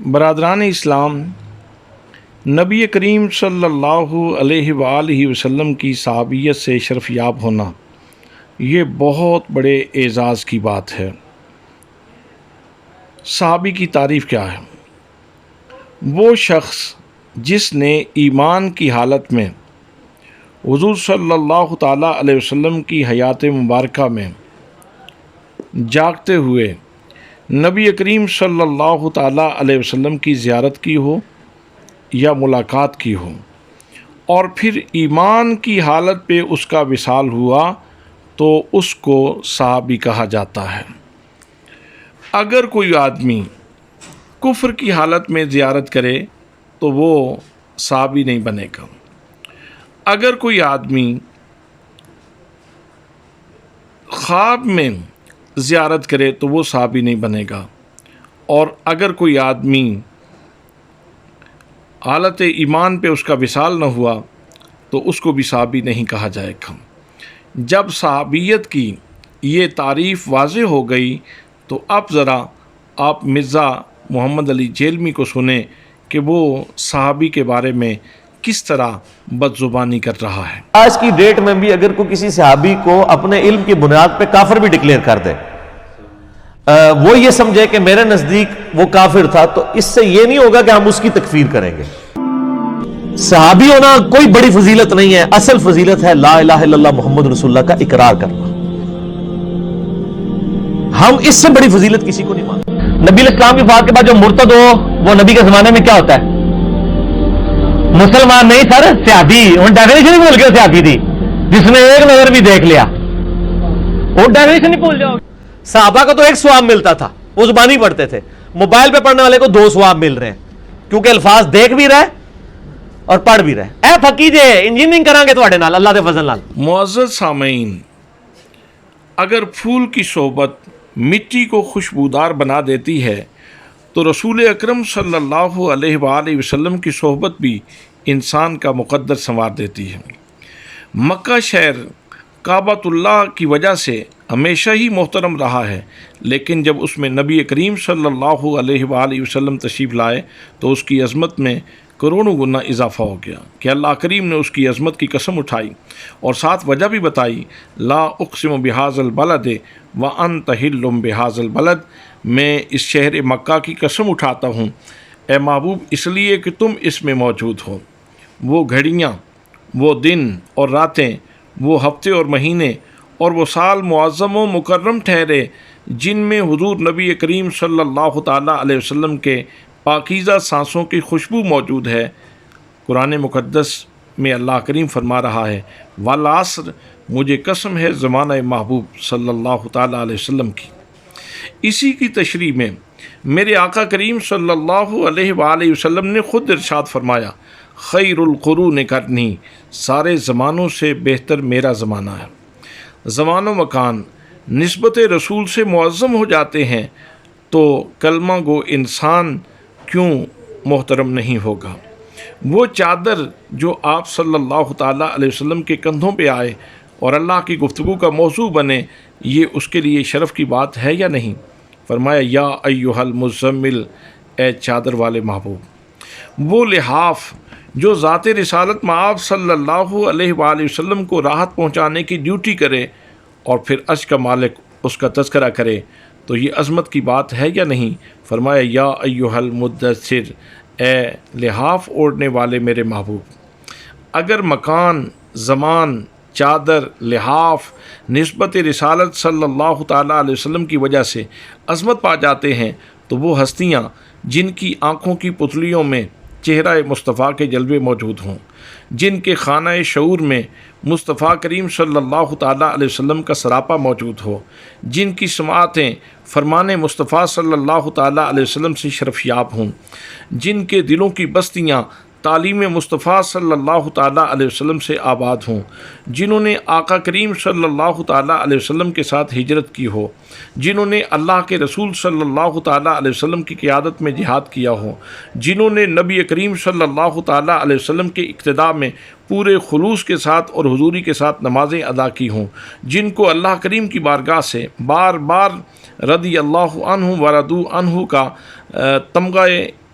برادران اسلام، نبی کریم صلی اللہ علیہ وآلہ وسلم کی صحابیت سے شرف یاب ہونا یہ بہت بڑے اعزاز کی بات ہے۔ صحابی کی تعریف کیا ہے؟ وہ شخص جس نے ایمان کی حالت میں حضور صلی اللہ تعالیٰ علیہ وسلم کی حیات مبارکہ میں جاگتے ہوئے نبی کریم صلی اللہ تعالیٰ علیہ وسلم کی زیارت کی ہو یا ملاقات کی ہو، اور پھر ایمان کی حالت پہ اس کا وصال ہوا تو اس کو صحابی کہا جاتا ہے۔ اگر کوئی آدمی کفر کی حالت میں زیارت کرے تو وہ صحابی نہیں بنے گا۔ اگر کوئی آدمی خواب میں زیارت کرے تو وہ صحابی نہیں بنے گا، اور اگر کوئی آدمی حالت ایمان پہ اس کا وصال نہ ہوا تو اس کو بھی صحابی نہیں کہا جائے گا۔ جب صحابیت کی یہ تعریف واضح ہو گئی تو اب ذرا آپ مرزا محمد علی جیلمی کو سنیں کہ وہ صحابی کے بارے میں کس طرح بدزبانی کر رہا ہے۔ آج کی ڈیٹ میں بھی اگر کوئی کسی صحابی کو اپنے علم کی بنیاد پہ کافر بھی ڈکلیئر کر دے، وہ یہ سمجھے کہ میرے نزدیک وہ کافر تھا، تو اس سے یہ نہیں ہوگا کہ ہم اس کی تکفیر کریں گے۔ صحابی ہونا کوئی بڑی فضیلت نہیں ہے، اصل فضیلت ہے لا الہ الا اللہ محمد رسول اللہ کا اقرار کرنا۔ ہم اس سے بڑی فضیلت کسی کو نہیں مانتے۔ نبی الاسلام کی وفات کے بعد جو مرتد ہو وہ نبی کے زمانے میں کیا ہوتا ہے؟ مسلمان نہیں سر، سیادی۔ ان ڈیفینیشن ہی بھول گئے، سیادی تھی جس نے ایک نظر بھی دیکھ لیا، وہ ڈیفینیشن ہی بھول جاؤ۔ صحابہ کو تو ایک ثواب ملتا تھا، وہ زبانی پڑھتے تھے۔ موبائل پہ پڑھنے والے کو 2 ثواب مل رہے ہیں، کیونکہ الفاظ دیکھ بھی رہے اور پڑھ بھی رہے۔ اے پھکی جے انجینئرنگ کریں گے تواڈے نال، اللہ دے فضل نال۔ معزز سامعین، اگر پھول کی صحبت مٹی کو خوشبودار بنا دیتی ہے تو رسول اکرم صلی اللہ علیہ وآلہ وسلم کی صحبت بھی انسان کا مقدر سنوار دیتی ہے۔ مکہ شہر کعبۃ اللہ کی وجہ سے ہمیشہ ہی محترم رہا ہے، لیکن جب اس میں نبی کریم صلی اللہ علیہ وآلہ وسلم تشریف لائے تو اس کی عظمت میں کروڑوں گنا اضافہ ہو گیا کہ اللہ کریم نے اس کی عظمت کی قسم اٹھائی اور ساتھ وجہ بھی بتائی، لا اقسم بہذا البلد وانت حل بہذا البلد، میں اس شہر مکہ کی قسم اٹھاتا ہوں اے محبوب اس لیے کہ تم اس میں موجود ہو۔ وہ گھڑیاں، وہ دن اور راتیں، وہ ہفتے اور مہینے اور وہ سال معظم و مکرم ٹھہرے جن میں حضور نبی کریم صلی اللہ تعالیٰ علیہ وسلم کے پاکیزہ سانسوں کی خوشبو موجود ہے۔ قرآن مقدس میں اللہ کریم فرما رہا ہے، والعصر، مجھے قسم ہے زمانہ محبوب صلی اللہ تعالیٰ علیہ وسلم کی۔ اسی کی تشریح میں میرے آقا کریم صلی اللہ علیہ وآلہ وسلم نے خود ارشاد فرمایا، خیر القرون قرنی، سارے زمانوں سے بہتر میرا زمانہ ہے۔ زمان و مکان نسبت رسول سے معظم ہو جاتے ہیں تو کلمہ گو انسان کیوں محترم نہیں ہوگا؟ وہ چادر جو آپ صلی اللہ تعالیٰ علیہ وسلم کے کندھوں پہ آئے اور اللہ کی گفتگو کا موضوع بنے، یہ اس کے لیے شرف کی بات ہے یا نہیں؟ فرمایا، یا ایھا المزمل، اے چادر والے محبوب۔ وہ لحاف جو ذات رسالت میں آپ صلی اللہ علیہ وآلہ وسلم کو راحت پہنچانے کی ڈیوٹی کرے اور پھر عرش کا مالک اس کا تذکرہ کرے تو یہ عظمت کی بات ہے یا نہیں؟ فرمایا، یا ایھا المدثر، اے لحاف اوڑھنے والے میرے محبوب۔ اگر مکان، زمان، چادر، لحاف نسبت رسالت صلی اللہ تعالیٰ علیہ وسلم کی وجہ سے عظمت پا جاتے ہیں تو وہ ہستیاں جن کی آنکھوں کی پتلیوں میں چہرہ مصطفیٰ کے جلوے موجود ہوں، جن کے خانہ شعور میں مصطفیٰ کریم صلی اللہ تعالیٰ علیہ وسلم کا سراپا موجود ہو، جن کی سماعتیں فرمان مصطفیٰ صلی اللہ تعالیٰ علیہ وسلم سے شرف یاب ہوں، جن کے دلوں کی بستیاں تعلیم مصطفیٰ صلی اللہ تعالیٰ علیہ وسلم سے آباد ہوں، جنہوں نے آقا کریم صلی اللہ تعالیٰ علیہ وسلم کے ساتھ ہجرت کی ہو، جنہوں نے اللہ کے رسول صلی اللہ تعالیٰ علیہ وسلم کی قیادت میں جہاد کیا ہو، جنہوں نے نبی کریم صلی اللہ تعالیٰ علیہ وسلم کے اقتداء میں پورے خلوص کے ساتھ اور حضوری کے ساتھ نمازیں ادا کی ہوں، جن کو اللہ کریم کی بارگاہ سے بار بار رضی اللہ عنہ ورضوا عنہ کا تمغہ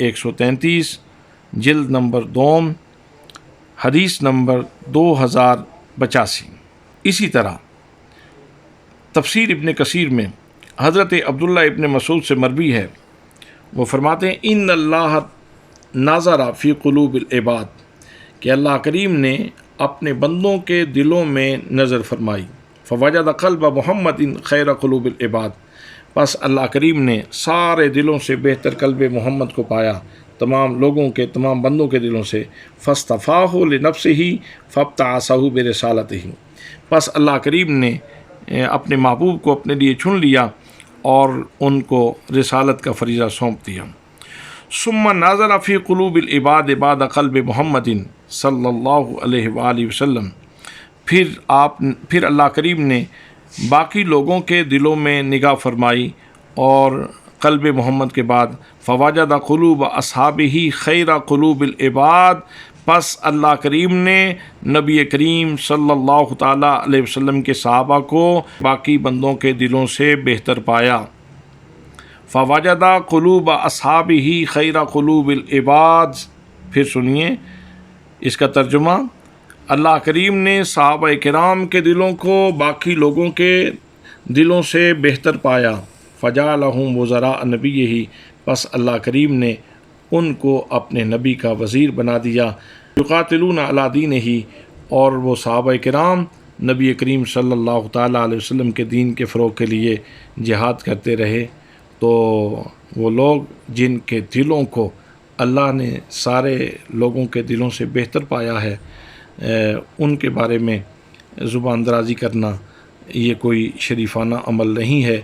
133, جلد نمبر 2 حدیث نمبر 2082۔ اسی طرح تفسیر ابن کثیر میں حضرت عبداللہ ابن مسعود سے مروی ہے، وہ فرماتے ہیں ان اللہ ناظر فی قلوب العباد، کہ اللہ کریم نے اپنے بندوں کے دلوں میں نظر فرمائی، فوجد قلب محمد خیر قلوب العباد، پس اللہ کریم نے سارے دلوں سے بہتر قلب محمد کو پایا، تمام لوگوں کے، تمام بندوں کے دلوں سے، فاصطفاہ لنفسہ فابتعثہ برسالتہ، پس اللہ کریم نے اپنے محبوب کو اپنے لیے چن لیا اور ان کو رسالت کا فریضہ سونپ دیا۔ ثم ناظر فی قلوب العباد بعد قلب محمد صلی اللہ علیہ وآلہ وسلم، پھر اللہ کریم نے باقی لوگوں کے دلوں میں نگاہ فرمائی اور قلب محمد کے بعد فوجد قلوب اصحابہ خیر قلوب العباد، پس اللہ کریم نے نبی کریم صلی اللہ تعالیٰ علیہ وسلم کے صحابہ کو باقی بندوں کے دلوں سے بہتر پایا۔ فوجد قلوب اصحابہ خیر قلوب العباد، پھر سنیے اس کا ترجمہ، اللہ کریم نے صحابہ کرام کے دلوں کو باقی لوگوں کے دلوں سے بہتر پایا، فجعلہم وزراء نبیہ، پس اللہ کریم نے ان کو اپنے نبی کا وزیر بنا دیا، یقاتلون علی دینہ، اور وہ صحابہ کرام نبی کریم صلی اللہ تعالیٰ علیہ وسلم کے دین کے فروغ کے لیے جہاد کرتے رہے۔ تو وہ لوگ جن کے دلوں کو اللہ نے سارے لوگوں کے دلوں سے بہتر پایا ہے، ان کے بارے میں زبان درازی کرنا یہ کوئی شریفانہ عمل نہیں ہے۔